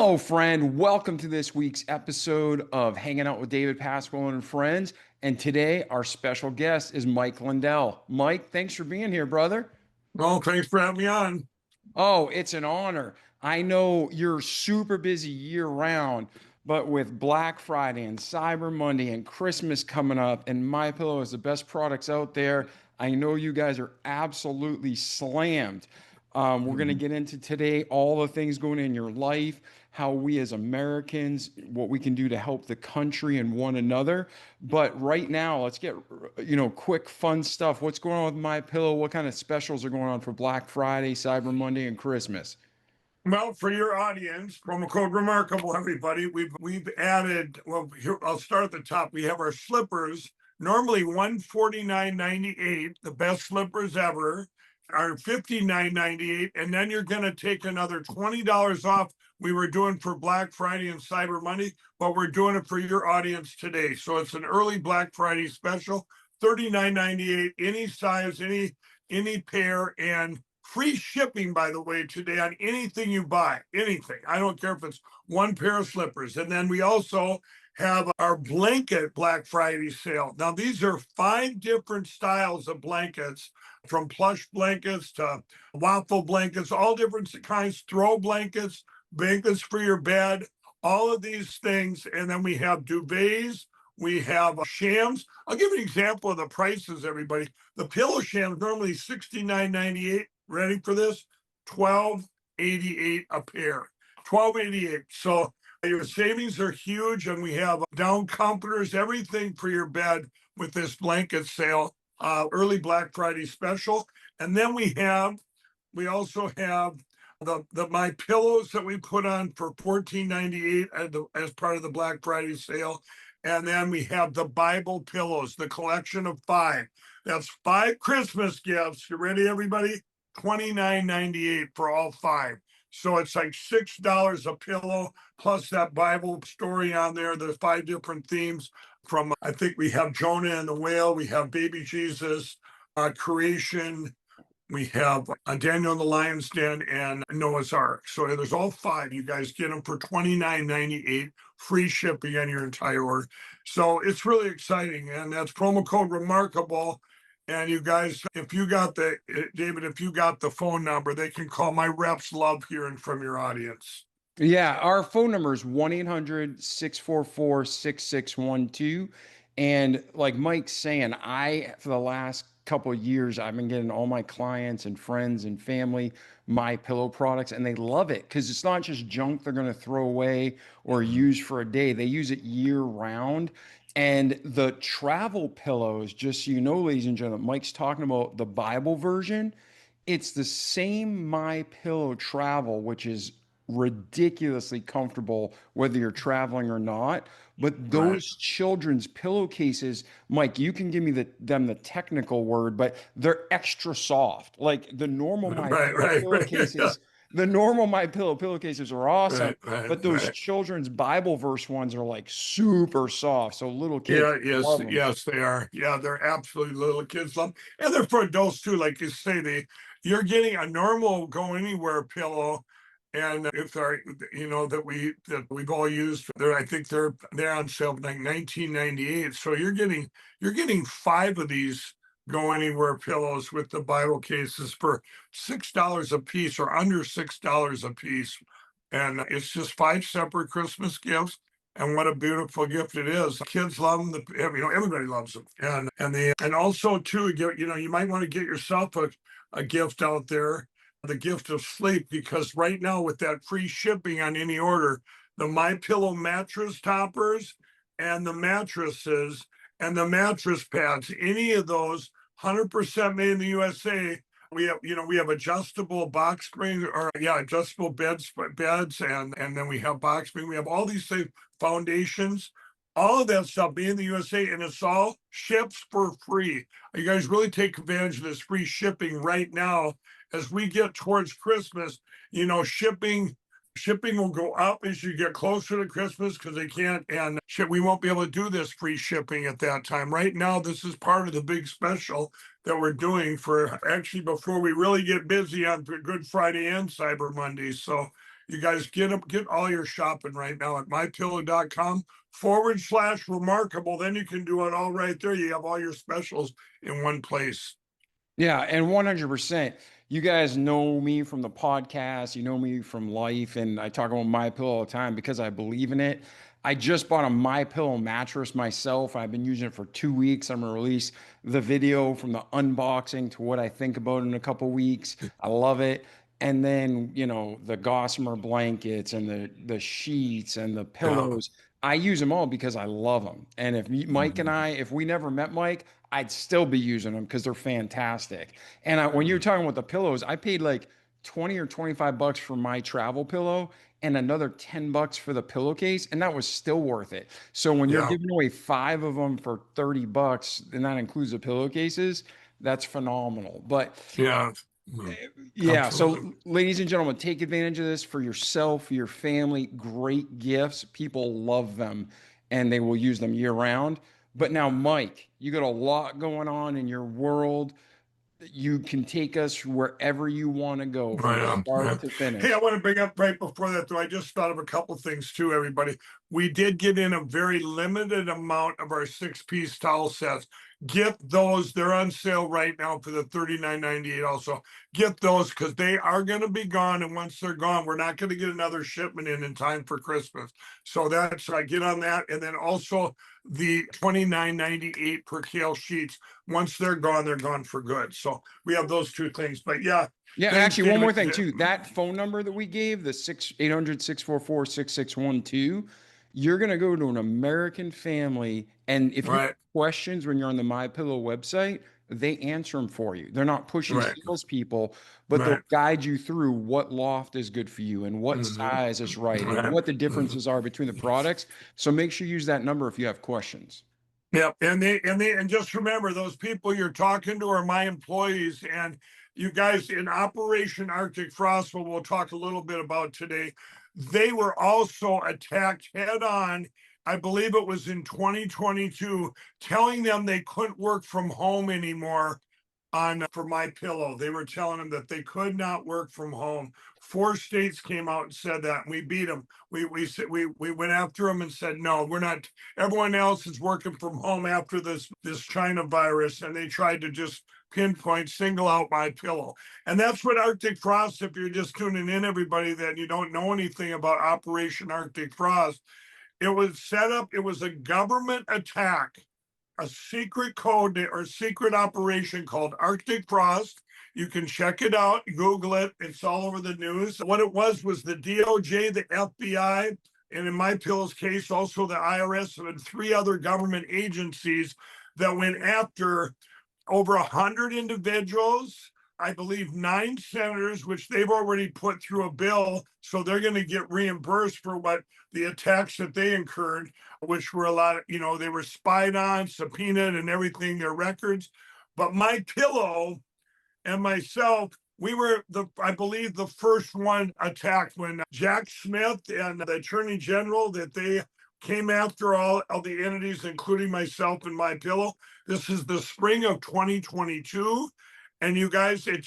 Hello, friend. Welcome to this week's episode of Hanging Out with David Pasqualone and Friends. And today, our special guest is Mike Lindell. Mike, thanks for being here, brother. Well, thanks for having me on. Oh, it's an honor. I know you're super busy year round, but with Black Friday and Cyber Monday and Christmas coming up, and MyPillow is the best products out there, I know you guys are absolutely slammed. We're going to get into today all the things going in your life, how we as Americans, what we can do to help the country and one another. But right now, let's get quick fun stuff. What's going on with My Pillow? What kind of specials are going on for Black Friday, Cyber Monday, and Christmas? Well, for your audience, promo code Remarkable, everybody. We've added. Well, here I'll start at the top. We have our slippers. Normally $149.98, the best slippers ever, are $59.98, and then you're going to take another $20 off. We were doing for Black Friday and Cyber Monday, but we're doing it for your audience today. So it's an early Black Friday special, $39.98, any size, any pair, and free shipping, by the way, today on anything you buy, anything. I don't care if it's one pair of slippers. And then we also have our blanket Black Friday sale. Now, these are 5 different styles of blankets, from plush blankets to waffle blankets, all different kinds, throw blankets, blankets for your bed, all of these things. And then we have duvets. We have shams. I'll give you an example of the prices, everybody. The pillow shams normally $69.98. Ready for this? $12.88 a pair. $12.88. So your savings are huge, and we have down comforters, everything for your bed with this blanket sale, early Black Friday special. And then we also have the My Pillows that we put on for $14.98 as part of the Black Friday sale. And then we have the Bible pillows, the collection of 5. That's 5 Christmas gifts. You ready, everybody? $29.98 for all 5. So it's like $6 a pillow, plus that Bible story on there. There's 5 different themes from, I think we have Jonah and the whale, we have baby Jesus, creation, we have Daniel in the lion's den, and Noah's Ark. So there's all 5. You guys get them for $29.98, free shipping on your entire order. So it's really exciting, and that's promo code Remarkable. And you guys, if you got the phone number, they can call. My reps love hearing from your audience. Yeah, our phone number is 1-800-644-6612. And like Mike's saying, for the last couple of years, I've been getting all my clients and friends and family My Pillow products, and they love it because it's not just junk they're going to throw away or use for a day. They use it year round. And the travel pillows, just so you know, ladies and gentlemen, Mike's talking about the Bible version. It's the same My Pillow travel, which is ridiculously comfortable whether you're traveling or not. But Right. those children's pillowcases, Mike, you can give me the technical word, but they're extra soft. Like the normal My Right, Pillow right, right. pillowcases, the normal My Pillow pillowcases are awesome, Right, right, but those right. children's Bible verse ones are like super soft. So little kids Yeah, yes, love them. yes, they are. Yeah, they're absolutely little kids love, and they're for adults too. Like you say, you're getting a normal go anywhere pillow, and if they're, that we've all used. I think they're on sale like 1998. So you're getting 5 of these go anywhere pillows with the Bible cases for $6 a piece, or under $6 a piece, and it's just 5 separate Christmas gifts. And what a beautiful gift it is. Kids love them. Everybody loves them. And also too, you might want to get yourself a gift out there, the gift of sleep, because right now with that free shipping on any order, the My Pillow mattress toppers and the mattresses and the mattress pads, any of those, 100% made in the USA. We have adjustable box springs, or adjustable beds, and then we have box spring. We have all these things, foundations, all of that stuff made in the USA, and it's all ships for free. You guys really take advantage of this free shipping right now as we get towards Christmas. Shipping will go up as you get closer to Christmas, because they can't, and we won't be able to do this free shipping at that time. Right now, this is part of the big special that we're doing for, actually, before we really get busy on Good Friday and Cyber Monday. So You guys get all your shopping right now at mypillow.com/remarkable. Then you can do it all right there. You have all your specials in one place. Yeah, and 100%. You guys know me from the podcast, you know me from life, and I talk about my pillow all the time because I believe in it. I just bought a my pillow mattress myself. I've been using it for 2 weeks. I'm gonna release the video from the unboxing to what I think about it in a couple weeks. I love it. And then, the gossamer blankets and the sheets and the Yeah. pillows. I use them all because I love them. And Mike and Mhm. if we never met Mike, I'd still be using them because they're fantastic. And when you're talking about the pillows, I paid like 20 or 25 bucks for my travel pillow and another 10 bucks for the pillowcase, and that was still worth it. So when you're Yeah. giving away 5 of them for 30 bucks, and that includes the pillowcases, that's phenomenal. But Yeah. Mhm. yeah, Absolutely. so ladies and gentlemen, take advantage of this for yourself, for your family. Great gifts. People love them and they will use them year round. But now, Mike, you got a lot going on in your world. You can take us wherever you want to go from Right on. start Yeah. to Hey, I finish. want to bring up right before that, though. I just thought of a couple things too, everybody. We did get in a very limited amount of our 6-piece towel sets. Get those. They're on sale right now for the $39.98. Also, get those because they are going to be gone. And once they're gone, we're not going to get another shipment in time for Christmas. So that's get on that. And then also the $29.98 per Kale sheets. Once they're gone for good. So we have those two things. But yeah, Yeah, thanks, actually, one more David. thing too. That phone number that we gave, the 6 800 644 6612, you're gonna go to an American Family, and if you have Right, questions when you're on the My Pillow website, they answer them for you. They're not pushing right, salespeople, but they'll right. guide you through what loft is good for you and what Hmm. size is right and Right. what the Mhm. differences are between the products. So make sure you use that number if you have questions. Yep. And just remember those people you're talking to are my employees. And you guys in Operation Arctic Frost, what we'll talk a little bit about today, they were also attacked head on. I believe it was in 2022, telling them they couldn't work from home anymore on for my pillow. They were telling them that they could not work from home. 4 states came out and said that, and we beat them. We went after them and said no, we're not. Everyone else is working from home after this China virus, and they tried to just pinpoint, single out my pillow. And that's what Arctic Frost. If you're just tuning in, everybody, that you don't know anything about Operation Arctic Frost, it was set up. It was a government attack, a secret code or secret operation called Arctic Frost. You can check it out, Google it. It's all over the news. What it was the DOJ, the FBI, and in my pillow's case, also the IRS and 3 other government agencies that went after over 100 individuals, I believe 9 senators, which they've already put through a bill. So they're going to get reimbursed for what the attacks that they incurred, which were a lot of, they were spied on, subpoenaed, and everything, their records. But my pillow and myself, we were I believe, the first one attacked when Jack Smith and the Attorney General, that they came after all of the entities, including myself and my pillow. This is the spring of 2022. And you guys, it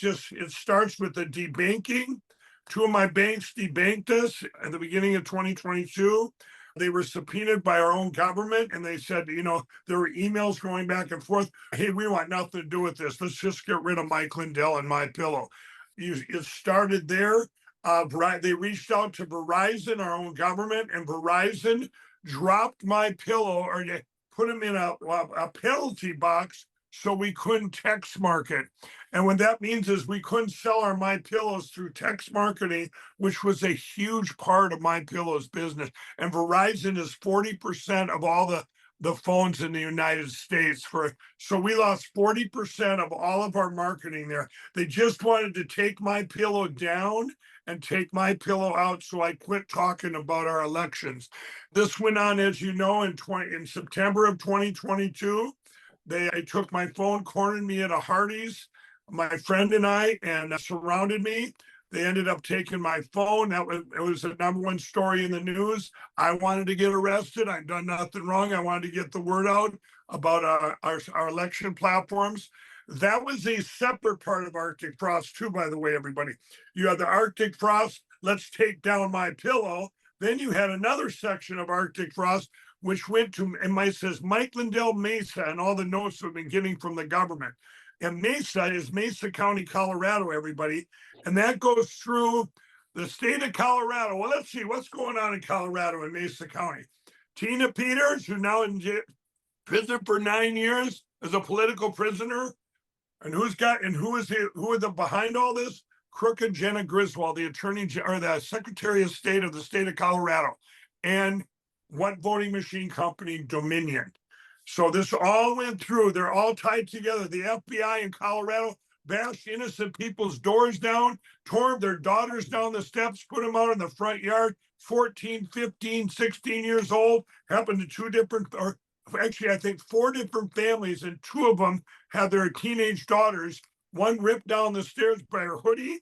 starts with the debanking. 2 of my banks debanked us at the beginning of 2022. They were subpoenaed by our own government, and they said, there were emails going back and forth. Hey, we want nothing to do with this. Let's just get rid of Mike Lindell and my pillow. It started there. They reached out to Verizon, our own government, and Verizon dropped my pillow, or they put him in a penalty box so we couldn't text market. And what that means is we couldn't sell our My Pillows through text marketing, which was a huge part of My Pillows business. And Verizon is 40% of all the phones in the United States. So we lost 40% of all of our marketing there. They just wanted to take my pillow down and take my pillow out, so I quit talking about our elections. This went on, as you know, in September of 2022. They took my phone, cornered me at a Hardee's, my friend and I, and surrounded me. They ended up taking my phone. It was the #1 story in the news. I wanted to get arrested. I've done nothing wrong. I wanted to get the word out about our election platforms. That was a separate part of Arctic Frost too, by the way, everybody. You have the Arctic Frost let's take down MyPillow. Then you had another section of Arctic Frost, which went to, and it says Mike Lindell Mesa, and all the notes we've been getting from the government. And Mesa is Mesa County, Colorado, everybody. And that goes through the state of Colorado. Well, let's see what's going on in Colorado in Mesa County. Tina Peters, who's now in prison for 9 years as a political prisoner. And who are the behind all this? Crooked Jenna Griswold, the the Secretary of State of the state of Colorado. And what voting machine company? Dominion. So this all went through. They're all tied together. The FBI in Colorado bashed innocent people's doors down, tore their daughters down the steps, put them out in the front yard, 14, 15, 16 years old, happened to two different, or actually, I think 4 different families, and 2 of them had their teenage daughters, one ripped down the stairs by her hoodie,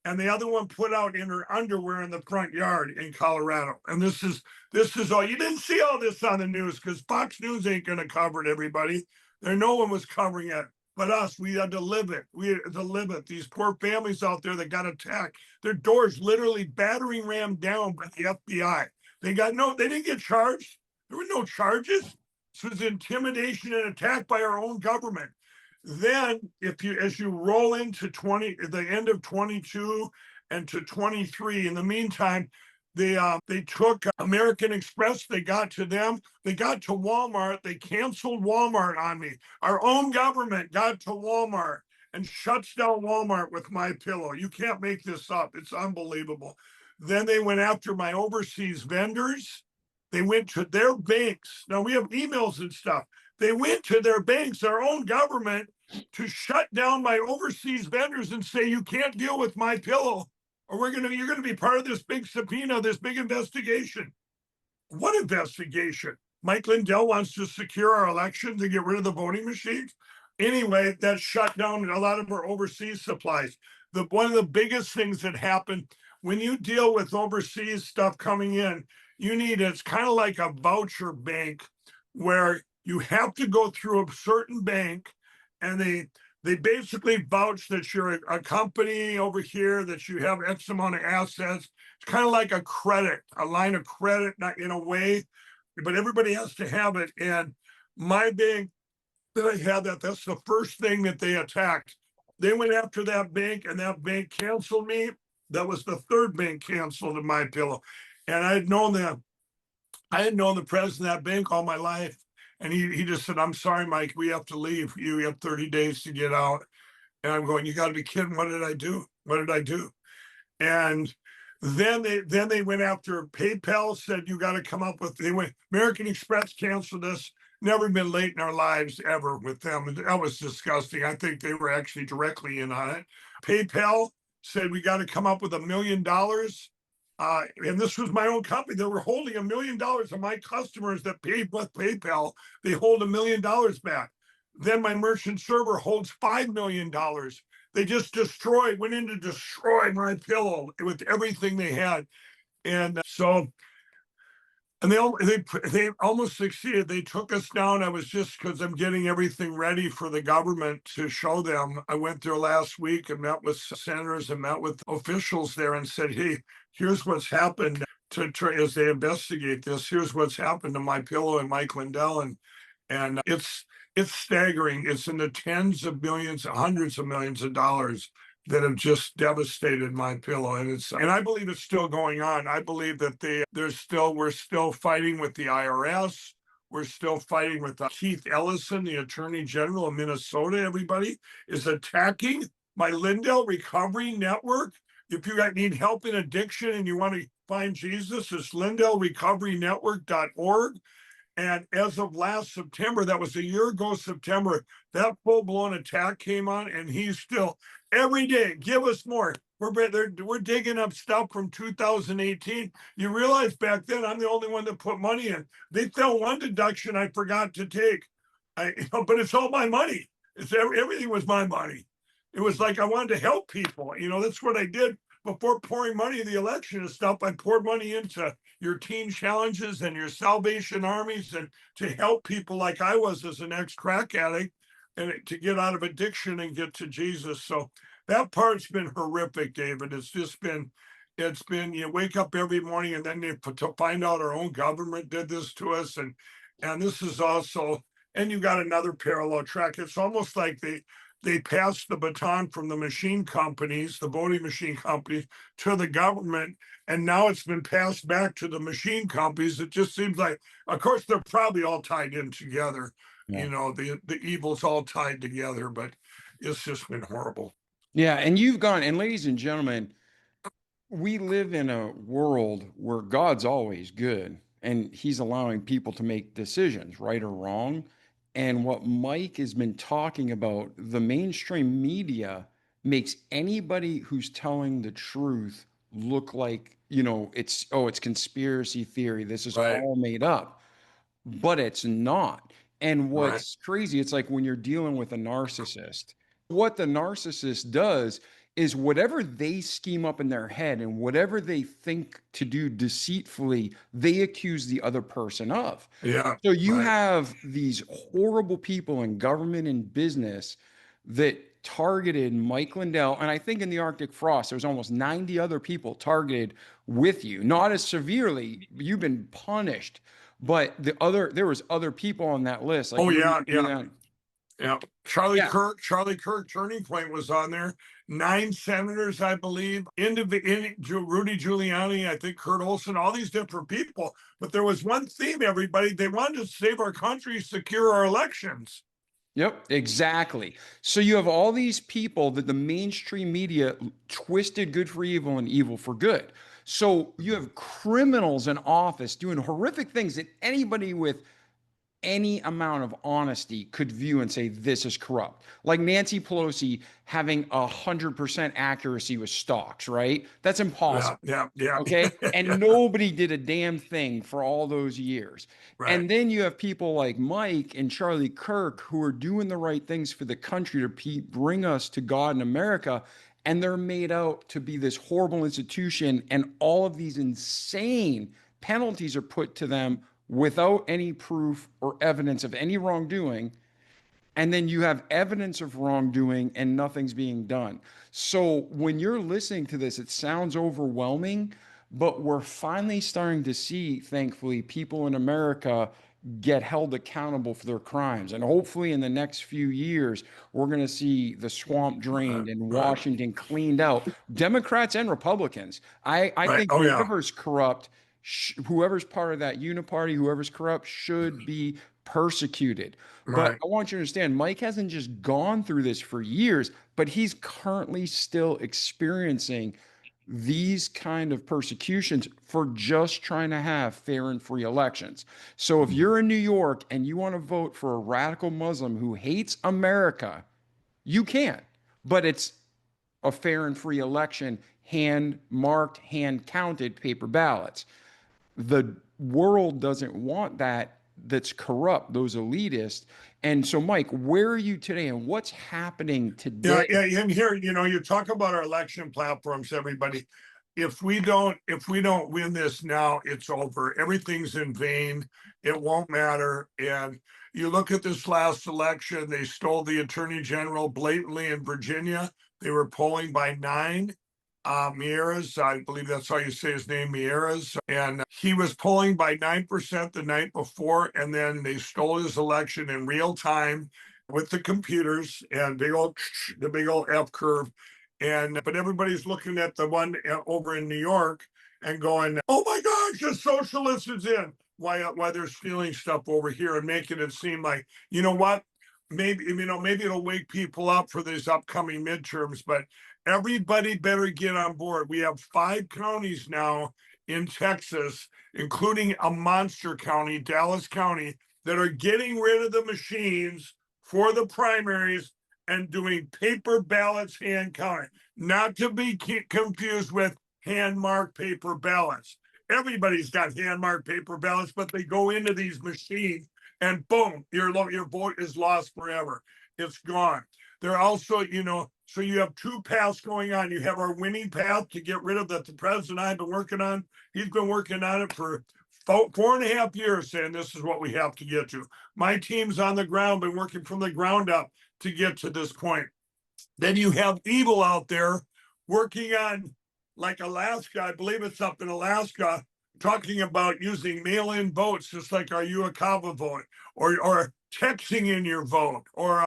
and the other one put out in her underwear in the front yard in Colorado. And this is all. You didn't see all this on the news because Fox News ain't going to cover it, everybody. No one was covering it. But us, we had to live it. We had to live it. These poor families out there that got attacked, their doors literally battering rammed down by the FBI. They didn't get charged. There were no charges. This was intimidation and attack by our own government. Then, as you roll into the end of 22 and to 23, in the meantime, they took American Express. They got to them. They got to Walmart. They canceled Walmart on me. Our own government got to Walmart and shuts down Walmart with MyPillow. You can't make this up. It's unbelievable. Then they went after my overseas vendors. They went to their banks. Now we have emails and stuff. They went to their banks, our own government, to shut down my overseas vendors and say, you can't deal with MyPillow, or you're gonna be part of this big subpoena, this big investigation. What investigation? Mike Lindell wants to secure our election to get rid of the voting machines. Anyway, that shut down a lot of our overseas supplies. One of the biggest things that happened when you deal with overseas stuff coming in, it's kind of like a voucher bank where you have to go through a certain bank, and they basically vouch that you're a company over here, that you have X amount of assets. It's kind of like a line of credit, not in a way, but everybody has to have it. And my bank that I had that's the first thing that they attacked. They went after that bank, and that bank canceled me. That was the 3rd bank canceled in MyPillow. And I had known the president of that bank all my life. And he just said, I'm sorry, Mike, we have to leave. You have 30 days to get out. And I'm going, you got to be kidding. What did I do? What did I do? And then they went after PayPal, said, you got to come up with, American Express canceled us. Never been late in our lives ever with them. That was disgusting. I think they were actually directly in on it. PayPal said, we got to come up with $1 million. And this was my own company. They were holding $1 million of my customers that paid with PayPal. They hold $1 million back. Then my merchant server holds $5 million. They just went in to destroy MyPillow with everything they had. And they almost succeeded. They took us down. I was just, because I'm getting everything ready for the government to show them. I went there last week and met with senators and met with officials there and said, hey, here's what's happened as they investigate this. Here's what's happened to MyPillow and Mike Lindell. And it's staggering. It's in the tens of millions, hundreds of millions of dollars that have just devastated MyPillow. And I believe it's still going on. I believe that we're still fighting with the IRS. We're still fighting with Keith Ellison, the Attorney General of Minnesota. Everybody is attacking my Lindell Recovery Network. If you need help in addiction and you want to find Jesus, it's LindellRecoveryNetwork.org. And as of last September, that was a year ago, September, that full-blown attack came on, and he's still every day, give us more. We're digging up stuff from 2018. You realize back then I'm the only one that put money in. They found one deduction I forgot to take, but it's all my money. Everything was my money. It was like I wanted to help people. That's what I did before pouring money in the election and stuff. I poured money into your teen challenges and your Salvation Armies, and to help people like I was as an ex-crack addict, and to get out of addiction and get to Jesus. So that part's been horrific, David. It's just been, It's been, you wake up every morning and then to find out our own government did this to us. And this is also, and you got another parallel track. It's almost like they passed the baton from the machine companies, the voting machine companies, to the government. And now it's been passed back to the machine companies. It just seems like, of course, they're probably all tied in together. Yeah. The evil's all tied together, but it's just been horrible. Yeah. And you've gone, and ladies and gentlemen, we live in a world where God's always good and he's allowing people to make decisions, right or wrong. And what Mike has been talking about, the mainstream media makes anybody who's telling the truth look like, it's conspiracy theory. This is Right, all made up, but it's not. And right. what's crazy, it's like when you're dealing with a narcissist, what the narcissist does is whatever they scheme up in their head and whatever they think to do deceitfully, they accuse the other person of. Yeah, So you right. have these horrible people in government and business that targeted Mike Lindell. And I think in the Arctic Frost, there was almost 90 other people targeted with you. Not as severely, you've been punished, but there was other people on that list, like Oh Rudy yeah, yeah, Giuliani. yeah. Yeah. Charlie Kirk, Turning Point was on there. 9 senators, I believe. Rudy Giuliani, I think Kurt Olson, all these different people. But there was one theme, everybody. They wanted to save our country, secure our elections. Yep, exactly. So you have all these people that the mainstream media twisted good for evil and evil for good. So you have criminals in office doing horrific things that anybody with any amount of honesty could view and say this is corrupt. Like Nancy Pelosi having 100% accuracy with stocks, right? That's Yeah, impossible. yeah, yeah, Okay. yeah. And nobody did a damn thing for all those years. Right. And then you have people like Mike and Charlie Kirk who are doing the right things for the country to bring us to God in America. And they're made out to be this horrible institution. And all of these insane penalties are put to them without any proof or evidence of any wrongdoing. And then you have evidence of wrongdoing and nothing's being done. So when you're listening to this, it sounds overwhelming, but we're finally starting to see, thankfully, people in America get held accountable for their crimes. And hopefully, in the next few years, we're going to see the swamp Right. drained and Right. Washington cleaned out, Democrats and Republicans. I Right. think Oh yeah. whoever's corrupt, whoever's part of that uniparty, whoever's corrupt, should be persecuted. But Right. I want you to understand, Mike hasn't just gone through this for years, but he's currently still experiencing these kind of persecutions for just trying to have fair and free elections. So if you're in New York and you want to vote for a radical Muslim who hates America, you can. But it's a fair and free election, hand marked, hand counted paper ballots. The world doesn't want that. That's corrupt, those elitists. And so, Mike, where are you today and what's happening Yeah, today? yeah. And here, you talk about our election platforms, everybody. If we don't win this now, it's over. Everything's in vain. It won't matter. And you look at this last election, they stole the attorney general blatantly in Virginia. They were polling by 9. Mieres, I believe that's how you say his name, Mieres, and he was polling by 9% the night before, and then they stole his election in real time with the computers and the big old F curve. And but everybody's looking at the one over in New York and going, "Oh my gosh, the socialist is in." Why they're stealing stuff over here and making it seem like, you know what? Maybe it'll wake people up for these upcoming midterms, but everybody better get on board. We have 5 counties now in Texas, including a monster county, Dallas County, that are getting rid of the machines for the primaries and doing paper ballots, hand counting, not to be confused with hand marked paper ballots. Everybody's got hand marked paper ballots, but they go into these machines and boom, your vote is lost forever. It's gone. They're also, so you have 2 paths going on. You have our winning path to get rid of that the president and I have been working on. He's been working on it for 4.5 years, saying this is what we have to get to. My team's on the ground, been working from the ground up to get to this point. Then you have evil out there working on like Alaska, I believe it's up in Alaska, talking about using mail-in votes, just like our Uakava vote, or texting in your vote, or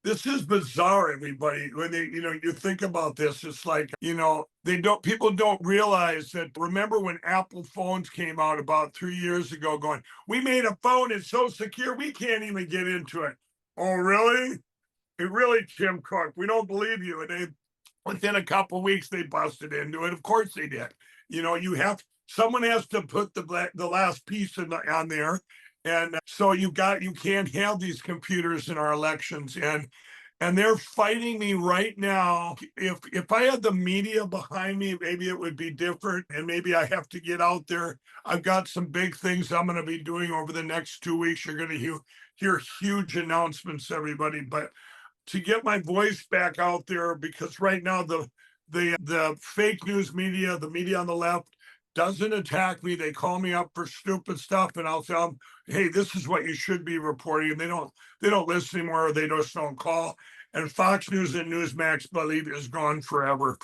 this is bizarre, everybody. When you think about this, it's like, people don't realize that. Remember when Apple phones came out about 3 years ago going, we made a phone, it's so secure, we can't even get into it. Oh, really? Really, Tim Cook, we don't believe you. And within a couple of weeks, they busted into it. Of course they did. Someone has to put the last piece on there. And so you can't have these computers in our elections. And they're fighting me right now. If I had the media behind me, maybe it would be different. And maybe I have to get out there. I've got some big things I'm going to be doing over the next 2 weeks. You're going to hear huge announcements, everybody. But to get my voice back out there, because right now the fake news media, the media on the left, doesn't attack me. They call me up for stupid stuff, and I'll tell them, hey, this is what you should be reporting. And they don't listen anymore, or they just don't call. And Fox News and Newsmax, believe, is gone forever,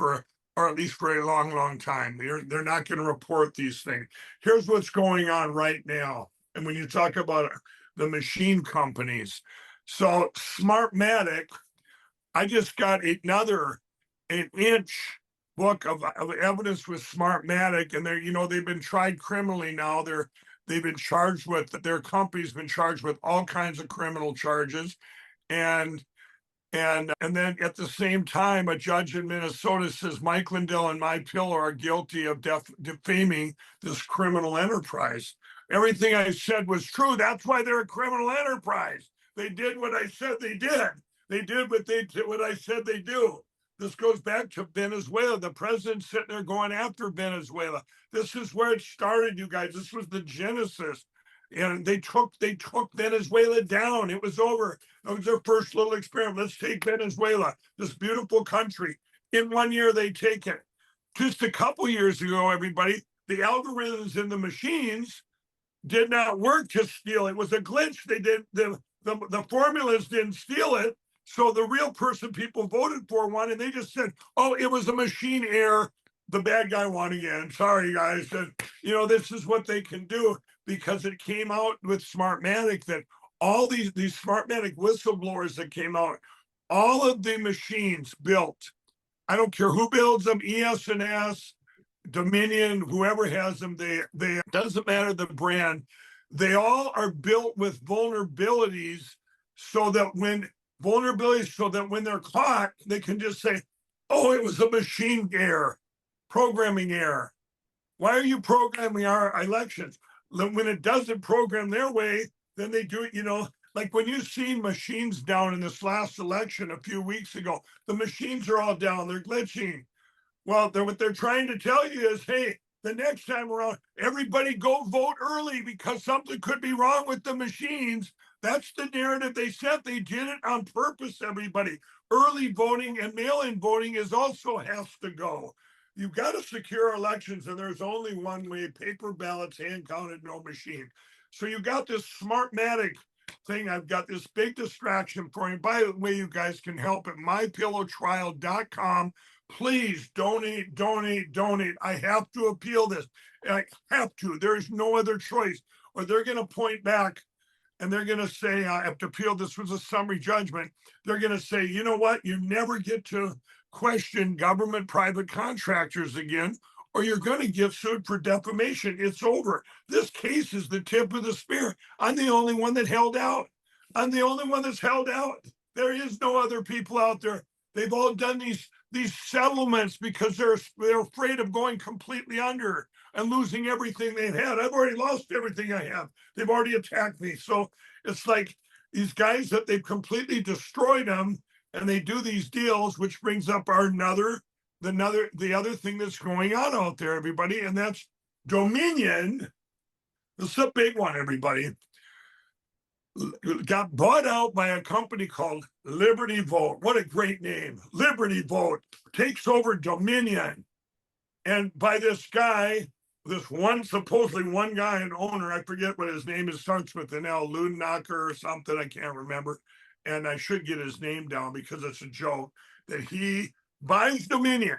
or at least for a long, long time. They're not going to report these things. Here's what's going on right now. And when you talk about the machine companies, so Smartmatic, I just got an inch book of evidence with Smartmatic, and they've been tried criminally now. They've been charged with, their company's been charged with all kinds of criminal charges, and then at the same time, a judge in Minnesota says Mike Lindell and MyPillow are guilty of defaming this criminal enterprise. Everything I said was true. That's why they're a criminal enterprise. They did what I said they did. They did what I said they do. This goes back to Venezuela. The president's sitting there going after Venezuela. This is where it started, you guys. This was the genesis. And they took Venezuela down. It was over. That was their first little experiment. Let's take Venezuela, this beautiful country. In 1 year, they take it. Just a couple years ago, everybody, the algorithms in the machines did not work to steal. It was a glitch. They did the formulas didn't steal it. So the real person people voted for won, and they just said, "Oh, it was a machine error. The bad guy won again. Sorry, guys." And this is what they can do, because it came out with Smartmatic that all these Smartmatic whistleblowers that came out, all of the machines built. I don't care who builds them, ES&S, Dominion, whoever has them, they doesn't matter the brand. They all are built with vulnerabilities, so that when they're caught, they can just say, "Oh, it was a machine error, programming error." Why are you programming our elections? When it doesn't program their way, then they do it, like when you see machines down in this last election a few weeks ago, the machines are all down, they're glitching. Well, what they're trying to tell you is, hey, the next time around, everybody go vote early because something could be wrong with the machines. That's the narrative they set. They did it on purpose, everybody. Early voting and mail-in voting also has to go. You've got to secure elections, and there's only one way: paper ballots, hand counted, no machine. So you got this Smartmatic thing. I've got this big distraction for you. By the way, you guys can help at mypillowtrial.com. Please donate. I have to appeal this. I have to. There's no other choice, or they're going to point back and they're going to say, I have to appeal. This was a summary judgment. They're going to say, you know what? You never get to question government private contractors again, or you're going to get sued for defamation. It's over. This case is the tip of the spear. I'm the only one that held out. I'm the only one that's held out. There is no other people out there. They've all done these settlements because they're afraid of going completely under and losing everything they've had. I've already lost everything I have. They've already attacked me. So it's like these guys that they've completely destroyed them, and they do these deals, which brings up the other thing that's going on out there, everybody, and that's Dominion. This is a big one, everybody. Got bought out by a company called Liberty Vote. What a great name. Liberty Vote takes over Dominion. And by this guy, supposedly one guy, an owner, I forget what his name is, starts with an L, Ludenacker or something, I can't remember. And I should get his name down because it's a joke, that he buys Dominion.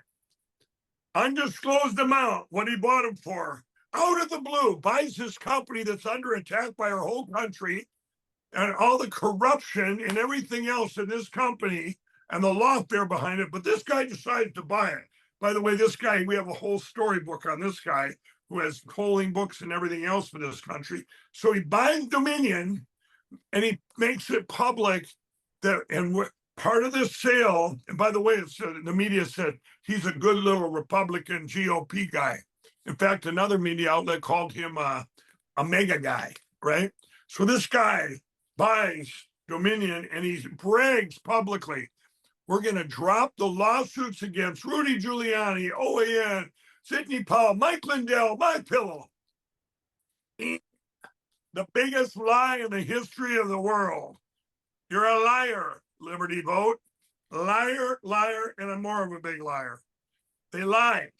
undisclosed amount, what he bought them for, out of the blue, buys this company that's under attack by our whole country and all the corruption and everything else in this company and the lawfare behind it. But this guy decided to buy it. By the way, this guy, we have a whole storybook on this guy who has polling books and everything else for this country. So he buys Dominion and he makes it public that, and part of this sale, and by the way, it's, the media said he's a good little Republican GOP guy. In fact, another media outlet called him a mega guy, right? So this guy buys Dominion and he brags publicly, we're going to drop the lawsuits against Rudy Giuliani, OAN, Sidney Powell, Mike Lindell, MyPillow. The biggest lie in the history of the world. You're a liar, Liberty Vote. Liar, liar, and I'm more of a big liar. They lied.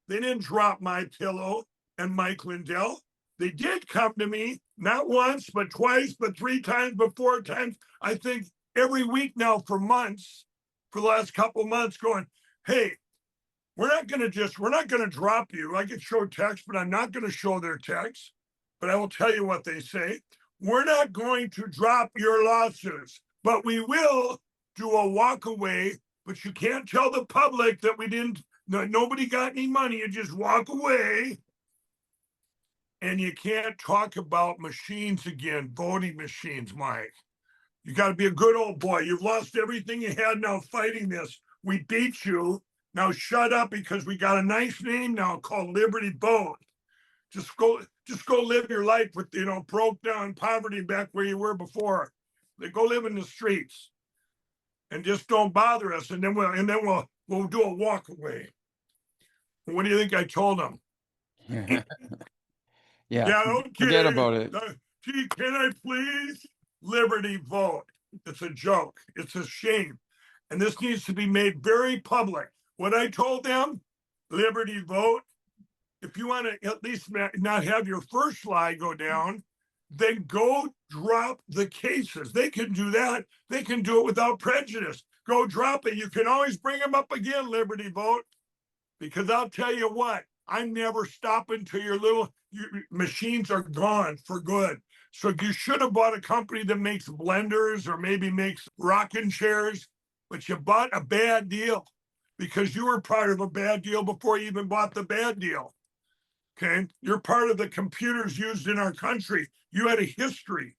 They didn't drop MyPillow and Mike Lindell. They did come to me, not once, but twice, but 3 times, but 4 times. I think every week now for months, for the last couple months, going, hey, we're not going to drop you. I could show text, but I'm not going to show their text. But I will tell you what they say. We're not going to drop your lawsuits, but we will do a walk away. But you can't tell the public that we didn't, nobody got any money. You just walk away. And you can't talk about machines again, voting machines, Mike. You got to be a good old boy. You've lost everything you had now fighting this. We beat you. Now shut up, because we got a nice name now called Liberty Vote. Just go live your life with, broke down poverty back where you were before. They go live in the streets and just don't bother us. And then we'll do a walk away. What do you think I told them? Yeah, Okay. forget about it. Gee, can I please? Liberty Vote. It's a joke. It's a shame. And this needs to be made very public. What I told them, Liberty Vote, if you want to at least not have your first lie go down, then go drop the cases. They can do that. They can do it without prejudice. Go drop it. You can always bring them up again, Liberty Vote, because I'll tell you what, I'm never stopping till your machines are gone for good. So you should have bought a company that makes blenders or maybe makes rocking chairs, but you bought a bad deal because you were part of a bad deal before you even bought the bad deal. Okay, you're part of the computers used in our country. You had a history.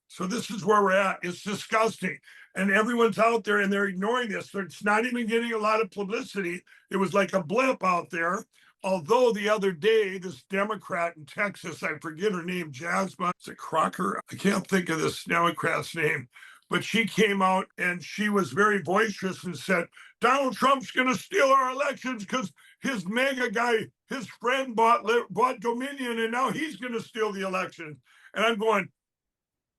So this is where we're at. It's disgusting. And everyone's out there and they're ignoring this. It's not even getting a lot of publicity. It was like a blip out there. Although the other day, this Democrat in Texas, I forget her name, Jasmine, is it Crocker? I can't think of this Democrat's name, but she came out and she was very boisterous and said, Donald Trump's going to steal our elections because his mega guy, his friend bought Dominion, and now he's going to steal the election. And I'm going,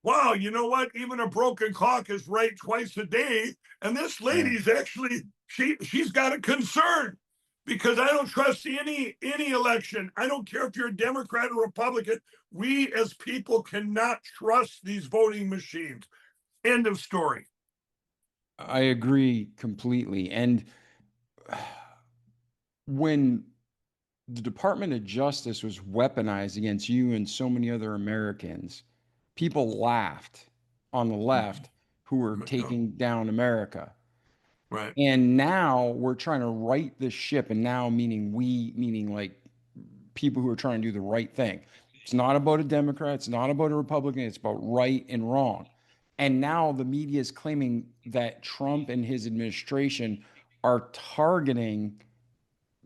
wow, you know what? Even a broken clock is right twice a day. And this lady's actually, she's got a concern, because I don't trust any election. I don't care if you're a Democrat or Republican. We as people cannot trust these voting machines. End of story. I agree completely. And when the Department of Justice was weaponized against you and so many other Americans, people laughed on the left who were taking down America. Right. And now we're trying to right the ship. And now, meaning like people who are trying to do the right thing. It's not about a Democrat. It's not about a Republican. It's about right and wrong. And now the media is claiming that Trump and his administration are targeting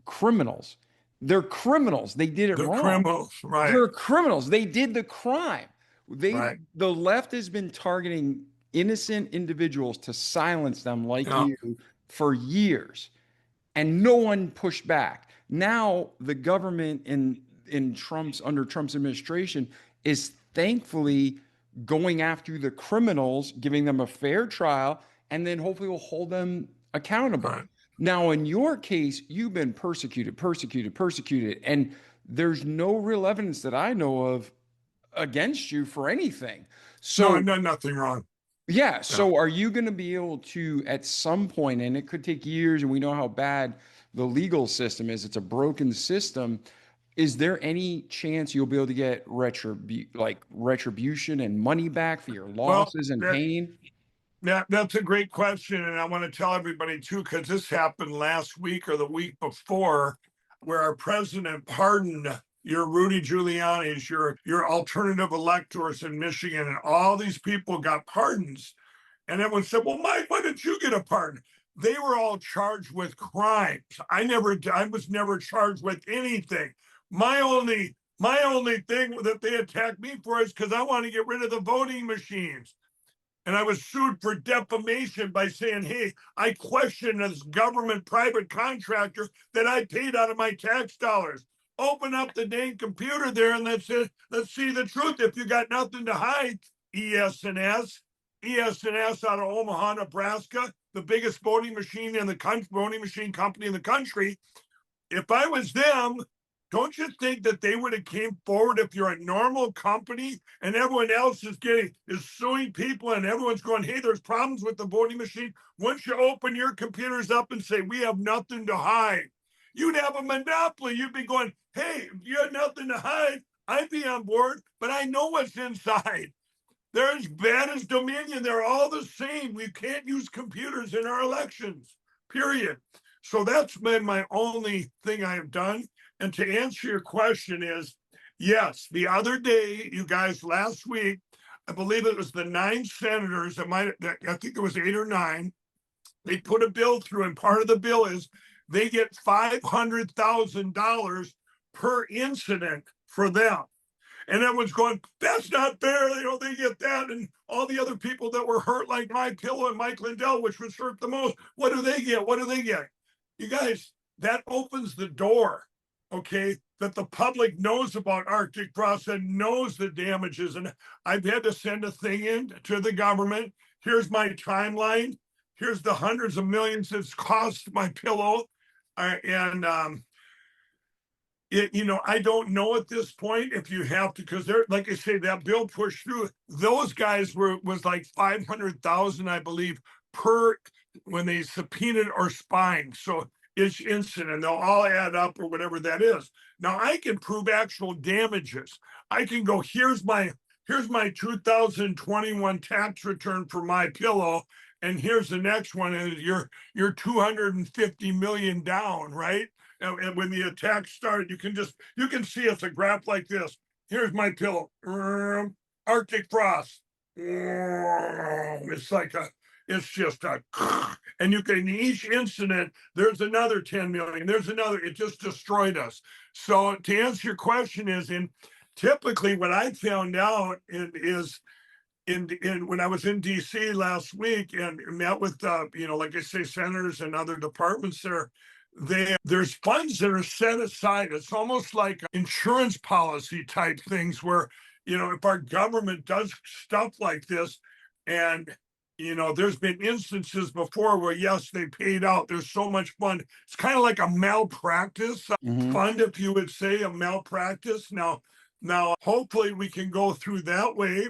criminals. They're criminals. They did it The wrong. criminals, right? They're criminals. They did the crime. Right. The left has been targeting innocent individuals to silence them like you for years, and no one pushed back. Now the government under Trump's administration is thankfully going after the criminals, giving them a fair trial, and then hopefully will hold them accountable. Right. Now, in your case, you've been persecuted, and there's no real evidence that I know of against you for anything. So no, I've done nothing wrong. Yeah. So are you going to be able to, at some point, and it could take years, and we know how bad the legal system is. It's a broken system. Is there any chance you'll be able to get retribution and money back for your Well, losses and that pain? that's a great question, and I want to tell everybody too, because this happened last week or the week before, where our president pardoned your Rudy Giuliani's, your alternative electors in Michigan, and all these people got pardons. And everyone said, "Well, Mike, why didn't you get a pardon?" They were all charged with crimes. I was never charged with anything. My only thing that they attacked me for is because I want to get rid of the voting machines. And I was sued for defamation by saying, hey, I question this government private contractor that I paid out of my tax dollars. Open up the dang computer there and let's see the truth. If you got nothing to hide, ES&S out of Omaha, Nebraska, the biggest voting machine company in the country. If I was them, don't you think that they would have came forward if you're a normal company and everyone else is suing people and everyone's going, hey, there's problems with the voting machine. Once you open your computers up and say, we have nothing to hide, you'd have a monopoly. You'd be going, hey, if you had nothing to hide, I'd be on board, but I know what's inside. They're as bad as Dominion. They're all the same. We can't use computers in our elections, period. So that's been my only thing I have done. And to answer your question is, yes, the other day, you guys, last week, I believe it was the 9 senators, I think it was 8 or 9, they put a bill through, and part of the bill is they get $500,000 per incident for them. And everyone's going, that's not fair. They get that. And all the other people that were hurt, like MyPillow and Mike Lindell, which was hurt the most, what do they get? What do they get? You guys, that opens the door, okay, that the public knows about Arctic Frost and knows the damages. And I've had to send a thing in to the government. Here's my timeline. Here's the hundreds of millions it's cost MyPillow. I don't know at this point if you have to, because they're, like I say, that bill pushed through. Those guys was like 500,000, I believe, per when they subpoenaed or spying. So each incident, they'll all add up or whatever that is. Now I can prove actual damages. I can go, here's my 2021 tax return for MyPillow, and here's the next one, and you're 250 million down, right? And when the attack started, you can see it's a graph like this. Here's MyPillow, Arctic Frost. It's just a, and you can, each incident, there's another 10 million. There's another, it just destroyed us. So to answer your question typically what I found out is when I was in DC last week and met with, like I say, senators and other departments there's funds that are set aside. It's almost like insurance policy type things where, if our government does stuff like this, and, there's been instances before where, yes, they paid out. There's so much fund. It's kind of like a malpractice fund, if you would say, a malpractice. Now, hopefully we can go through that way.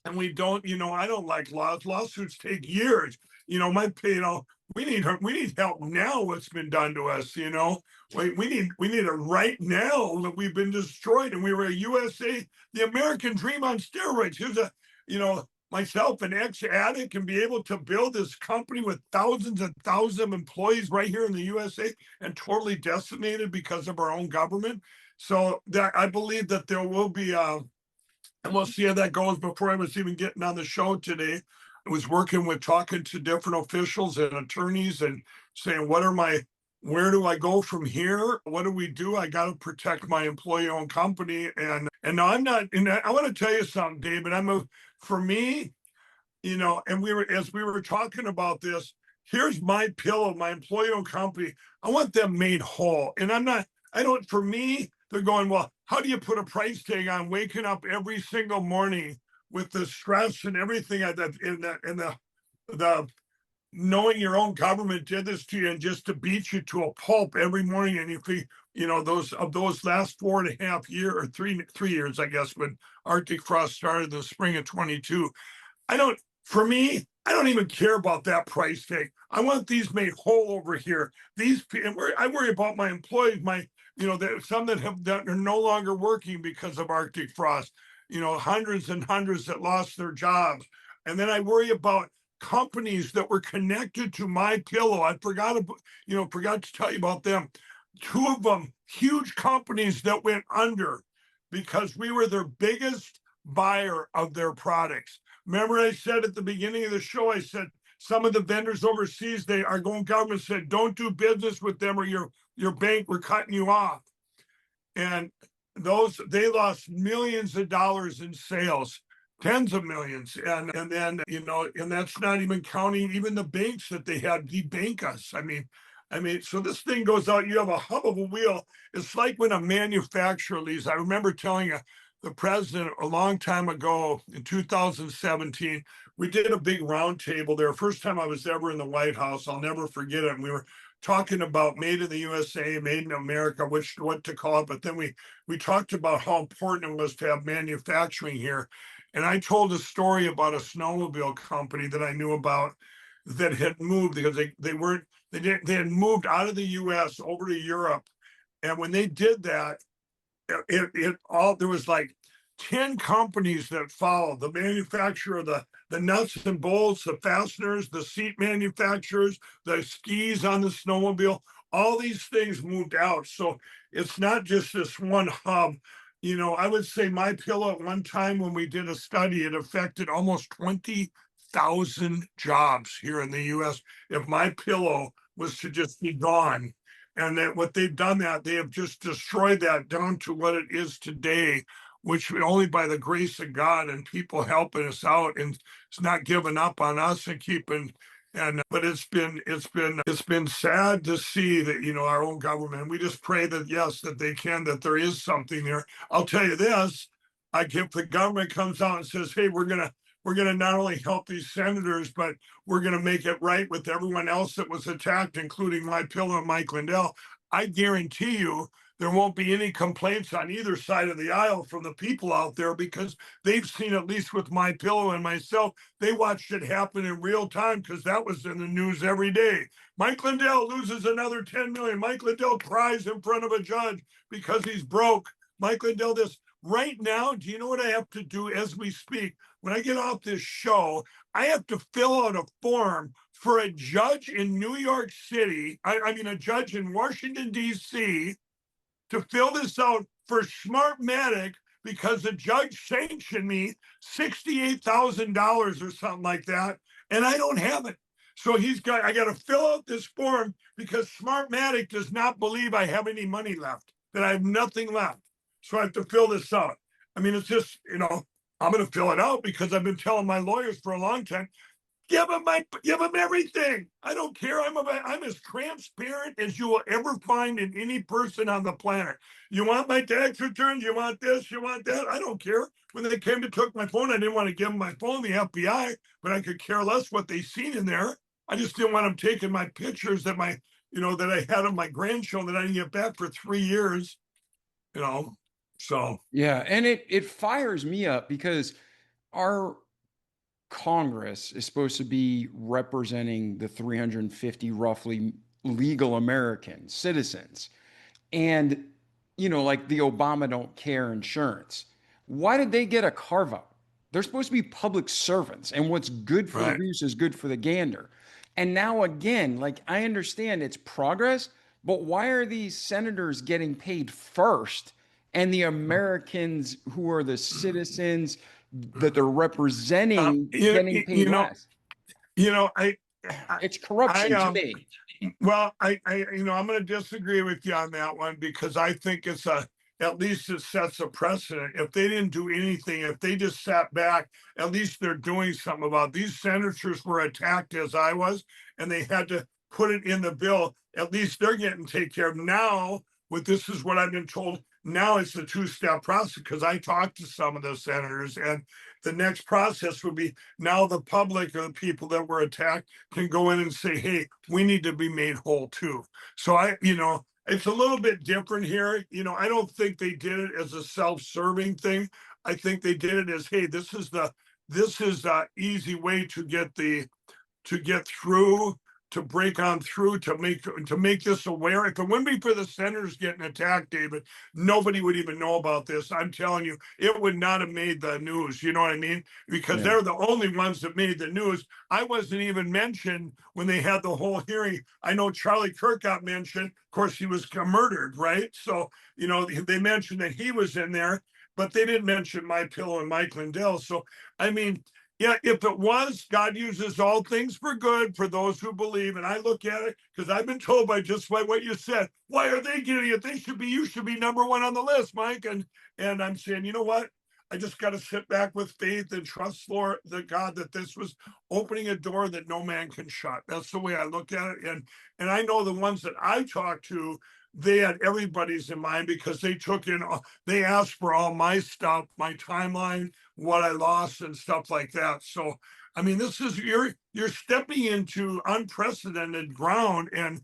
And we don't, I don't like lawsuits take years. We need help now. What's been done to us, we need it right now that we've been destroyed, and we were a USA, the American dream on steroids. Here's myself, an ex-addict, can be able to build this company with thousands and thousands of employees right here in the USA, and totally decimated because of our own government. So that I believe that there will be and we'll see how that goes. Before I was even getting on the show today, I was talking to different officials and attorneys and saying, where do I go from here? What do we do? I got to protect my employee-owned company. And now I'm not, and I want to tell you something, David, for me, and as we were talking about this, here's MyPillow, my employee-owned company. I want them made whole. And for me, they're going, well, how do you put a price tag on waking up every single morning with the stress and everything and the knowing your own government did this to you and just to beat you to a pulp every morning? And if those last 4.5 years or 3 years, I guess, when Arctic Frost started in the spring of 22, for me, I don't even care about that price tag. I want these made whole over here. I worry about my employees, some that are no longer working because of Arctic frost. Hundreds and hundreds that lost their jobs, and then I worry about companies that were connected to MyPillow. I forgot to tell you about them. Two of them, huge companies that went under because we were their biggest buyer of their products. Remember, I said at the beginning of the show, I said some of the vendors overseas, government said, don't do business with them or your bank, we're cutting you off. And they lost millions of dollars in sales, tens of millions. And then, and that's not even counting even the banks that they had debank us. So this thing goes out, you have a hub of a wheel. It's like when a manufacturer leaves. I remember telling the president a long time ago in 2017, we did a big roundtable there. First time I was ever in the White House. I'll never forget it. And we were talking about made in the USA, made in America, what to call it. But then we talked about how important it was to have manufacturing here. And I told a story about a snowmobile company that I knew about that had moved because they had moved out of the US over to Europe. And when they did that, there was like 10 companies that followed: the manufacturer of the nuts and bolts, the fasteners, the seat manufacturers, the skis on the snowmobile. All these things moved out. So it's not just this one hub. I would say MyPillow at one time when we did a study, it affected almost 20,000 jobs here in the US if MyPillow was to just be gone. And that what they've done, that they have just destroyed that down to what it is today, which only by the grace of God and people helping us out, and it's not giving up on us and keeping. And but it's been sad to see that our own government. We just pray that yes, that there is something there. I'll tell you this: if the government comes out and says, "Hey, we're gonna not only help these senators, but we're gonna make it right with everyone else that was attacked, including MyPillow and Mike Lindell," I guarantee you there won't be any complaints on either side of the aisle from the people out there, because they've seen, at least with MyPillow and myself, they watched it happen in real time because that was in the news every day. Mike Lindell loses another 10 million. Mike Lindell cries in front of a judge because he's broke. Mike Lindell this. Right now, do you know what I have to do as we speak? When I get off this show, I have to fill out a form for a judge in New York City. I mean, a judge in Washington, D.C., to fill this out for Smartmatic because the judge sanctioned me $68,000 or something like that, and I don't have it. So I got to fill out this form because Smartmatic does not believe I have any money left, that I have nothing left. So I have to fill this out. It's just, I'm going to fill it out because I've been telling my lawyers for a long time, give them everything. I don't care. I'm as transparent as you will ever find in any person on the planet. You want my tax returns? You want this? You want that? I don't care. When they came to took my phone, I didn't want to give them my phone, the FBI, but I could care less what they seen in there. I just didn't want them taking my pictures that that I had of my grandchildren that I didn't get back for 3 years. So Yeah, and it fires me up because our Congress is supposed to be representing the 350 roughly legal American citizens. And, like the Obama don't care insurance. Why did they get a carve out? They're supposed to be public servants, and what's good for the right. goose is good for the gander. And now, again, like I understand it's progress, but why are these senators getting paid first and the Americans who are the citizens that they're representing You, getting you, paid you know, less? you know, I, It's I corruption to me. well, I'm going to disagree with you on that one because I think at least it sets a precedent. If they didn't do anything, if they just sat back, at least they're doing something about it. These senators were attacked as I was, and they had to put it in the bill. At least they're getting taken care of now. This is what I've been told. Now it's a two-step process because I talked to some of those senators, and the next process would be now the public or the people that were attacked can go in and say, hey, we need to be made whole too. So it's a little bit different here. I don't think they did it as a self-serving thing. I think they did it as, hey, this is the this is an easy way to get through, to break on through, to make this aware. If it wouldn't be for the senators getting attacked, David, nobody would even know about this. I'm telling you, it would not have made the news. You know what I mean? Because Yeah. they're the only ones that made the news. I wasn't even mentioned when they had the whole hearing. I know Charlie Kirk got mentioned. Of course, he was murdered, right? So, they mentioned that he was in there, but they didn't mention MyPillow and Mike Lindell. So, I mean, yeah, if it was, God uses all things for good for those who believe. And I look at it because I've been told by just by what you said, why are they getting it? You should be number one on the list, Mike. And I'm saying, you know what? I just got to sit back with faith and trust Lord, the God, that this was opening a door that no man can shut. That's the way I look at it. And I know the ones that I talked to, they had everybody's in mind because they asked for all my stuff, my timeline, what I lost and stuff like that. So, I mean, this is you're stepping into unprecedented ground, and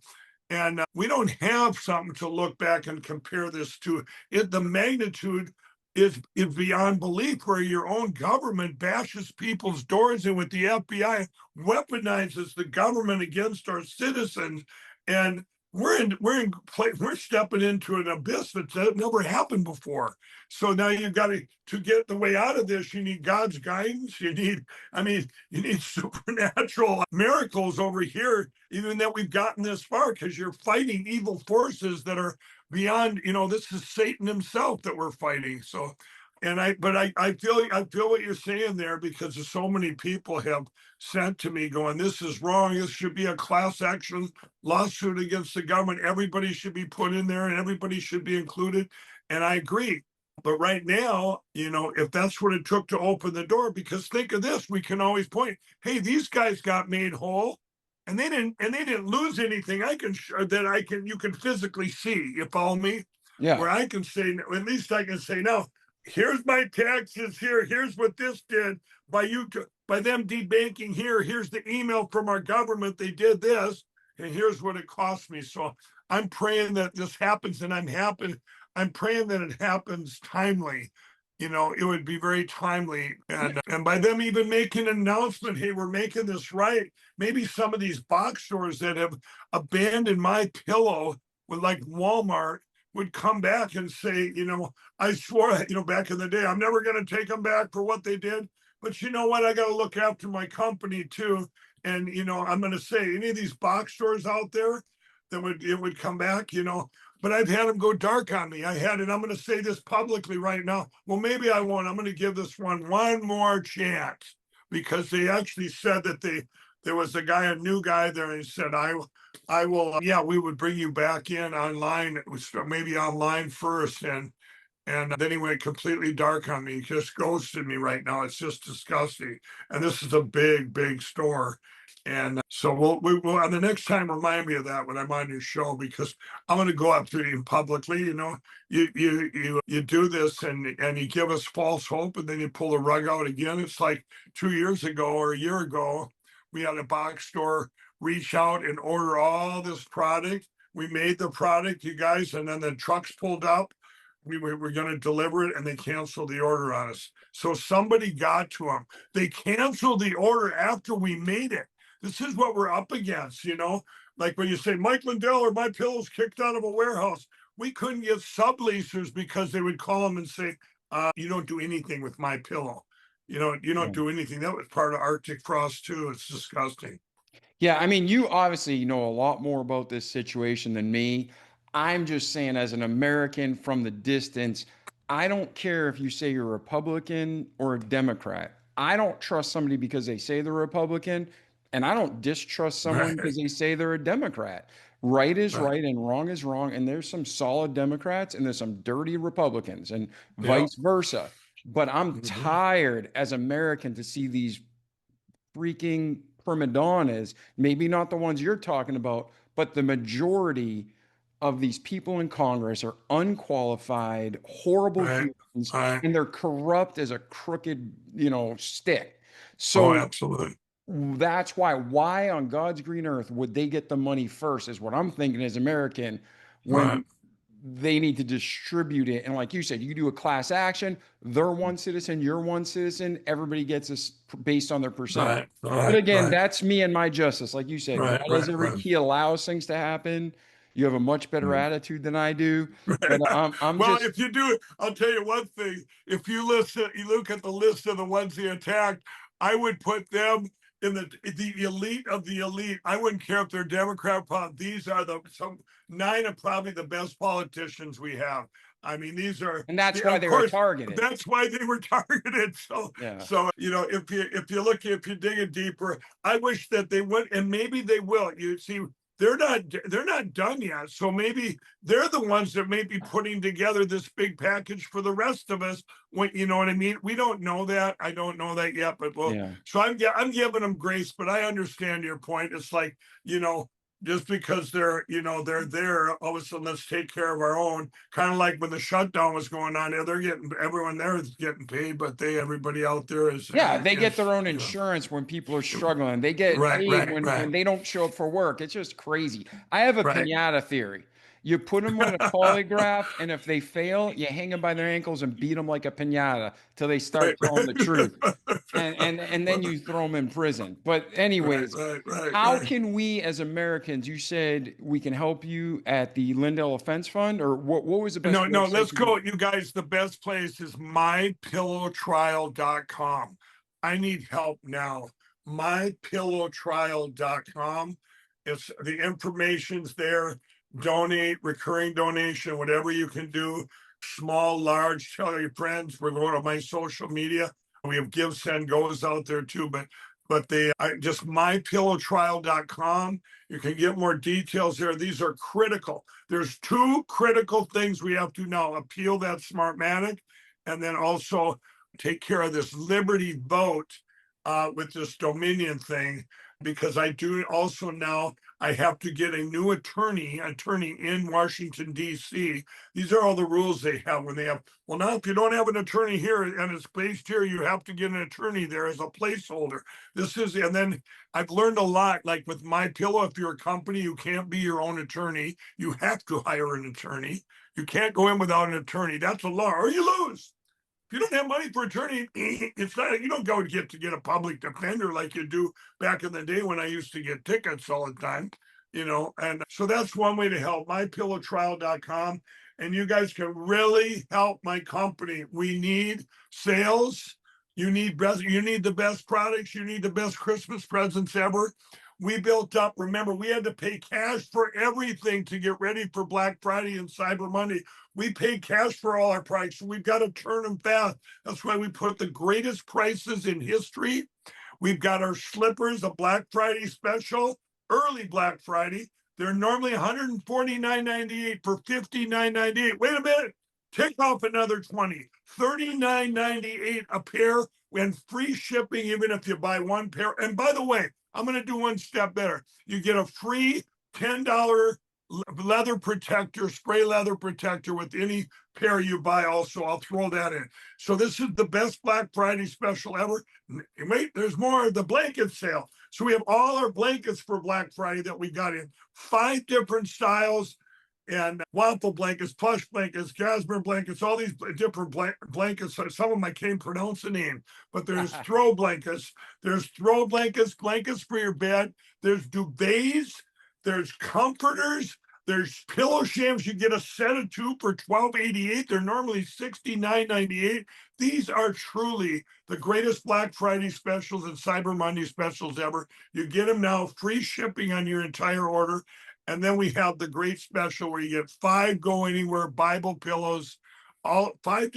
we don't have something to look back and compare this to. It the magnitude is beyond belief, where your own government bashes people's doors in, with the FBI weaponizes the government against our citizens, and we're stepping into an abyss that never happened before. So now you got to get the way out of this. You need God's guidance. You need supernatural miracles over here, even that we've gotten this far, because you're fighting evil forces that are beyond. This is Satan himself that we're fighting. So, I feel what you're saying there, because so many people have sent to me going, this is wrong. This should be a class action lawsuit against the government. Everybody should be put in there and everybody should be included. And I agree. But right now, if that's what it took to open the door, because think of this, we can always point, hey, these guys got made whole and they didn't lose anything. You can physically see, you follow me? Yeah. Where I can say, at least I can say, now, here's my taxes here. Here's what this did by them debanking here. Here's the email from our government. They did this, and here's what it cost me. So I'm praying that this happens, and I'm praying that it happens timely. It would be very timely. And by them even making an announcement, hey, we're making this right. Maybe some of these box stores that have abandoned MyPillow, with like Walmart, would come back and say, I swore, back in the day, I'm never going to take them back for what they did. But you know what? I got to look after my company too. And, I'm going to say, any of these box stores out there it would come back, but I've had them go dark on me. I'm going to say this publicly right now. Well, maybe I won't. I'm going to give this one more chance, because they actually said that there was a new guy there, and he said, I will, yeah, we would bring you back in online. It was maybe online first. And then he went completely dark on me. He just ghosted me right now. It's just disgusting. And this is a big, big store. And so we'll on the next time, remind me of that when I'm on your show, because I'm going to go up to you publicly. You do this, and you give us false hope, and then you pull the rug out again. It's like 2 years ago or a year ago, we had a box store reach out and order all this product. We made the product, you guys, and then the trucks pulled up. We were going to deliver it, and they canceled the order on us. So somebody got to them. They canceled the order after we made it. This is what we're up against, like when you say Mike Lindell or MyPillow's kicked out of a warehouse. We couldn't get subleasers because they would call them and say, you don't do anything with MyPillow. You don't do anything. That was part of Arctic Frost too. It's disgusting. Yeah, I mean, you obviously know a lot more about this situation than me. I'm just saying, as an American from the distance, I don't care if you say you're a Republican or a Democrat. I don't trust somebody because they say they're Republican, and I don't distrust someone Right. because they say they're a Democrat. Right is Right. right and wrong is wrong, and there's some solid Democrats and there's some dirty Republicans, and Yeah. vice versa. But I'm Mhm. tired as American to see these freaking prima donnas, maybe not the ones you're talking about, but the majority of these people in Congress are unqualified, horrible Right. humans, Right. and they're corrupt as a crooked, stick. Oh, So absolutely. that's why on God's green earth would they get the money first, is what I'm thinking as American, Right. when they need to distribute it. And like you said, you do a class action, they're one citizen, you're one citizen, everybody gets this based on their percentage. Right, But right, again, right, that's me and my justice. Like you said, right, God has right, every right. key, allows things to happen. You have a much better Mm. attitude than I do. But I'm Well, just, if you do, I'll tell you one thing. If you look at the list of the ones they attacked, I would put them in the elite of the elite. I wouldn't care if they're Democrat. These are some 9 of probably the best politicians we have. I mean, these are and that's why of they were course targeted. that's why they were targeted. Yeah. If you dig it deeper, I wish that they would, and maybe they will. You see, they're not done yet. So maybe they're the ones that may be putting together this big package for the rest of us. When you know what I mean, we don't know that. I don't know that yet, but well, Yeah. so I'm giving them grace, but I understand your point. It's like you know. Just because they're there, all of a sudden let's take care of our own. Kind of like when the shutdown was going on, they're getting everyone there is getting paid, but everybody out there is Yeah, they get is their own insurance when people are struggling. They get right, paid right, when right, they don't show up for work. It's just crazy. I have a right. pinata theory. You put them with a polygraph, and if they fail, you hang them by their ankles and beat them like a pinata till they Right. start telling the truth. And then you throw them in prison. But Right, anyways, right, right, how right. can we as Americans, you said we can help you at the Lindell Offense Fund, or what was the best No, no, website let's to do? go. You guys, the best place is mypillowtrial.com. I need help now. Mypillowtrial.com. It's the information's there. Donate, recurring donation, whatever you can do. Small, large, tell your friends. We're going to my social media. We have Give, Send, Goes out there too, but just mypillowtrial.com. You can get more details there. These are critical. There's 2 critical things we have to now appeal that Smartmatic, and then also take care of this Liberty vote with this Dominion thing, because I do also now I have to get a new attorney in Washington D.C. These are all the rules they have when they have. Well, now if you don't have an attorney here and it's based here, you have to get an attorney there as a placeholder. And then I've learned a lot. Like with MyPillow, if you're a company, you can't be your own attorney. You have to hire an attorney. You can't go in without an attorney. That's a law, or you lose. If you don't have money for attorney, it's not. You don't go to get a public defender like you do back in the day when I used to get tickets all the time. And so that's one way to help. MyPillowTrial.com, and you guys can really help my company. We need sales. You need the best products. You need the best Christmas presents ever. We built up. Remember, we had to pay cash for everything to get ready for Black Friday and Cyber Monday. We pay cash for all our products. So we've got to turn them fast. That's why we put the greatest prices in history. We've got our slippers, a Black Friday special, early Black Friday. They're normally $149.98 for $59.98. Wait a minute. Take off another 20, $39.98 a pair, and free shipping even if you buy one pair. And by the way, I'm going to do one step better. You get a free $10 leather protector, spray leather protector with any pair you buy. Also, I'll throw that in. So this is the best Black Friday special ever. Wait, there's more of the blanket sale. So we have all our blankets for Black Friday that we got in 5 different styles, and waffle blankets, plush blankets, jasmine blankets, all these different blankets. Some of them I can't pronounce the name, but there's throw blankets. There's throw blankets, blankets for your bed. There's duvets. There's comforters. There's pillow shams. You get a set of 2 for $12.88. They're normally $69.98. These are truly the greatest Black Friday specials and Cyber Monday specials ever. You get them now, free shipping on your entire order. And then we have the great special where you get 5 go anywhere Bible pillows, all 5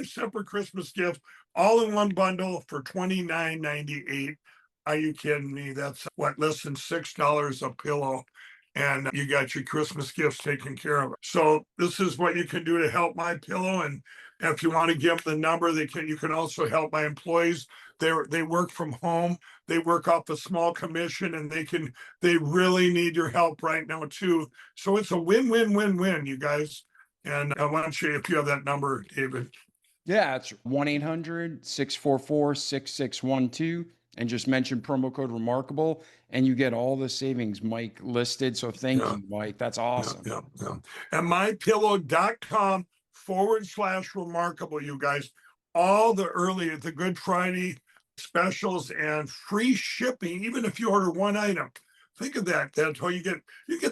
separate Christmas gifts, all in one bundle for $29.98. Are you kidding me? That's less than $6 a pillow. And you got your Christmas gifts taken care of. So this is what you can do to help My Pillow. And if you want to give them the number, you can also help my employees. They work from home. They work off a small commission, and they really need your help right now too. So it's a win-win-win-win, you guys. And I want you, if you have that number, David. Yeah, it's 1-800-644-6612. and just mention promo code Remarkable, and you get all the savings Mike listed. So thank Yeah, you, Mike. That's yeah, awesome. yeah, yeah. And mypillow.com/remarkable, you guys. All the Good Friday specials and free shipping, even if you order one item. Think of that. That's how you get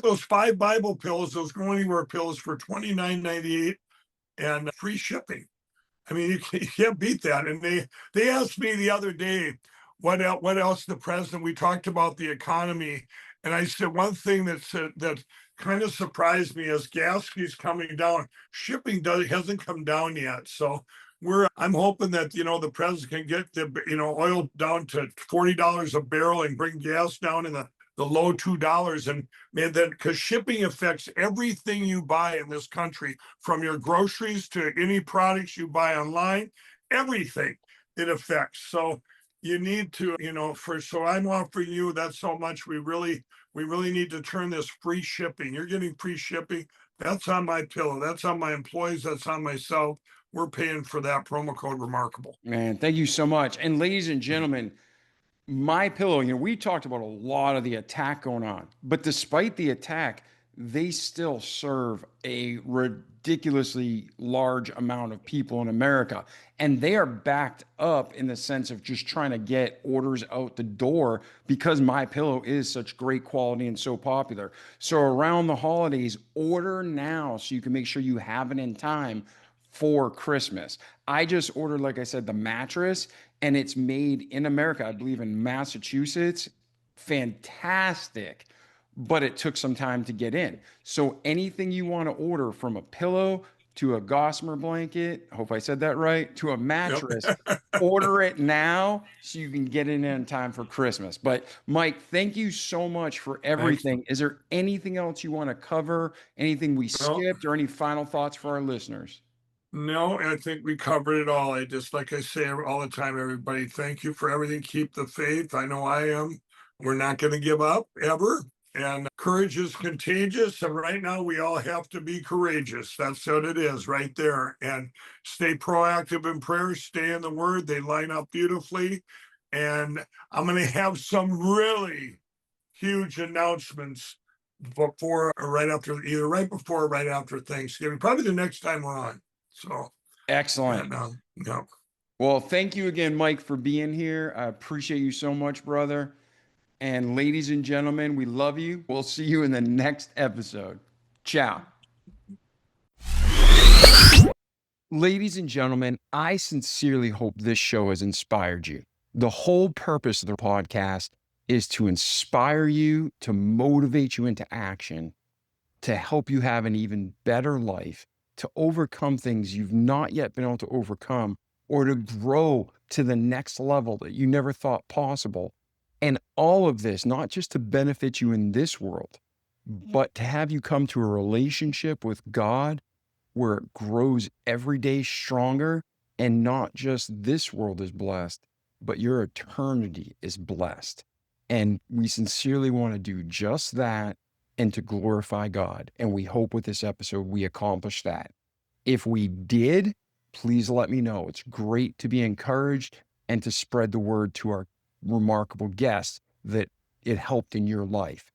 those 5 Bible pillows, those Go Anywhere pillows for $29.98 and free shipping. I mean, you can't beat that. And they asked me the other day, what else the president? We talked about the economy, and I said one thing that kind of surprised me is gas keeps coming down. Shipping hasn't come down yet. So I'm hoping that the president can get the oil down to $40 a barrel and bring gas down in the low $2. And man, that because shipping affects everything you buy in this country, from your groceries to any products you buy online, everything it affects. So you need to, so I'm offering you that so much. We really need to turn this free shipping. You're getting free shipping. That's on my pillow. That's on my employees. That's on myself. We're paying for that promo code Remarkable. Man, thank you so much. And ladies and gentlemen, MyPillow, we talked about a lot of the attack going on, but despite the attack, they still serve a ridiculously large amount of people in America. And they are backed up in the sense of just trying to get orders out the door because MyPillow is such great quality and so popular. So around the holidays, order now so you can make sure you have it in time for Christmas. I just ordered, like I said, the mattress, and it's made in America, I believe in Massachusetts. Fantastic, but it took some time to get in. So anything you want to order, from a pillow to a gossamer blanket, I hope I said that right, to a Yep. mattress, order it now so you can get it in time for Christmas. But Mike, thank you so much for Thanks. everything. Is there anything else you want to cover? Anything we Well, skipped, or any final thoughts for our listeners? no, I think we covered it all. Like I say all the time, everybody, thank you for everything. Keep the faith. I know I am. We're not going to give up ever. And courage is contagious. And right now, we all have to be courageous. That's what it is right there. And stay proactive in prayer, stay in the word. They line up beautifully. And I'm going to have some really huge announcements right before or right after Thanksgiving, probably the next time we're on. So, Excellent. and yeah, Well, thank you again, Mike, for being here. I appreciate you so much, brother. And ladies and gentlemen, we love you. We'll see you in the next episode. Ciao. Ladies and gentlemen, I sincerely hope this show has inspired you. The whole purpose of the podcast is to inspire you, to motivate you into action, to help you have an even better life, to overcome things you've not yet been able to overcome, or to grow to the next level that you never thought possible. And all of this, not just to benefit you in this world, but to have you come to a relationship with God where it grows every day stronger, and not just this world is blessed, but your eternity is blessed. And we sincerely want to do just that, and to glorify God. And we hope with this episode we accomplish that. If we did, please let me know. It's great to be encouraged and to spread the word to our remarkable guests that it helped in your life.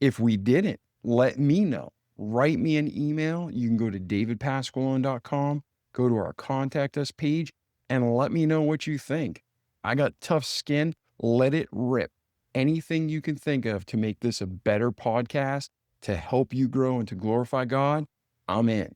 If we didn't, let me know. Write me an email. You can go to davidpasqualone.com, go to our contact us page, and let me know what you think. I got tough skin. Let it rip. Anything you can think of to make this a better podcast, to help you grow and to glorify God, I'm in.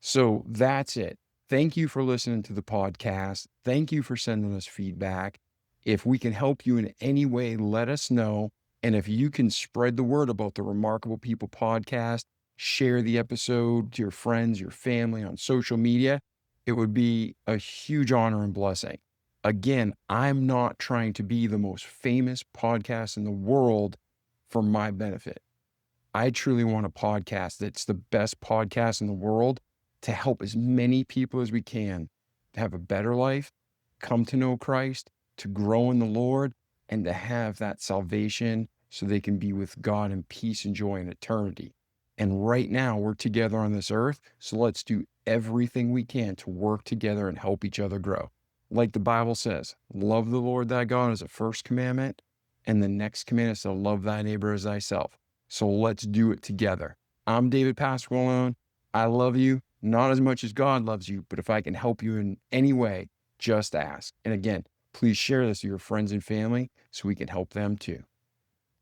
So that's it. Thank you for listening to the podcast. Thank you for sending us feedback. If we can help you in any way, let us know. And if you can spread the word about the Remarkable People podcast, share the episode to your friends, your family on social media, it would be a huge honor and blessing. Again, I'm not trying to be the most famous podcast in the world for my benefit. I truly want a podcast that's the best podcast in the world, to help as many people as we can to have a better life, come to know Christ, to grow in the Lord, and to have that salvation so they can be with God in peace and joy in eternity. And right now, we're together on this earth, so let's do everything we can to work together and help each other grow. like the Bible says, love the Lord thy God is the first commandment, and the next commandment is to love thy neighbor as thyself. So let's do it together. I'm David Pasqualone. I love you, not as much as God loves you, but if I can help you in any way, just ask. And again, please share this with your friends and family so we can help them too.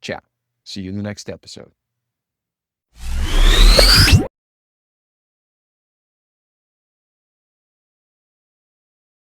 Ciao. See you in the next episode.